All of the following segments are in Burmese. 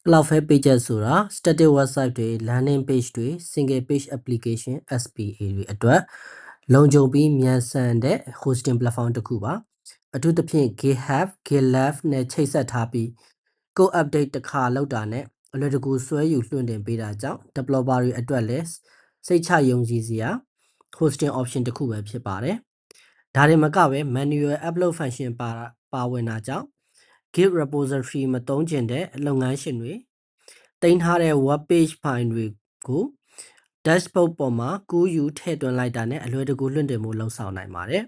Cloudflare Pages ဆိုတာ static website တွေ landing page တွေ single page application SPA တွေအတွက်လုံခြုံပြီးမြန်ဆန်တဲ့ hosting platform တစ်ခုပါအထူးသဖြင့် GitHub, GitLab နဲ့ချိတ်ဆက်ထားပြီး code update တစ်ခါလုပ်တာနဲ့အလွယ်တကူဆွဲယူလွှင့်တင်ပေးတာကြောင့် developer တွေအတွက်လည်းစိတ်ချယုံကြည်စရာ hosting option တစ်ခုပဲဖြစ်ပါတယ်ဒါတွေမကပဲ manual upload function ပါဝင်တာကြောင့် Git repository မသုံးကျင်တဲ့လုပ်ငန်းရှင်တွေတင်ထားတဲ့ web page file တွေကို dashboard ပေါ်မှာကူးယူထည့်သွင်းလိုက်တာနဲ့အလွယ်တကူလွှင့်တင်မှုလုပ်ဆောင်နိုင်ပါတယ်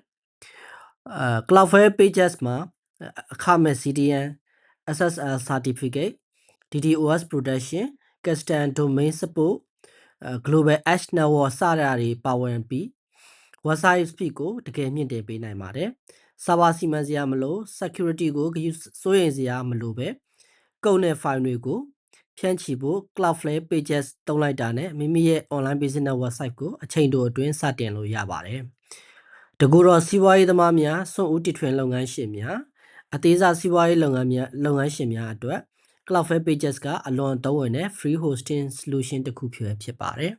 Cloudflare Pages မှာအခမဲ့ CDN, SSL certificate, DDoS protection, custom domain support, global edge network စတာတွေပါဝင်ပြီး website speed ကိုတကယ်မြင့်တင်ပေးနိုင်ပါတယ်။ server စီမံစရာမလို security ကိုစိုးရိမ်စရာမလိုပဲကုတ်နဲ့ file တွေကိုဖြန့်ချီဖို့ Cloudflare Pages သုံးလိုက်တာနဲ့မိမိရဲ့ online business website ကိုအချိန်တိုအတွင်းစတင်လို့ရပါတယ်။တကူတော့စီးပွားရေးသမားများစွန့်ဦးတည်ထွင်လုပ်ငန်းရှင်များအသေးစားစီးပွားရေးလုပ်ငန်းရှင်များအတွက် Cloudflare Pages ကအလွန်သုံးဝင်တဲ့ free hosting solution တစ်ခုဖြစ်ပါတယ်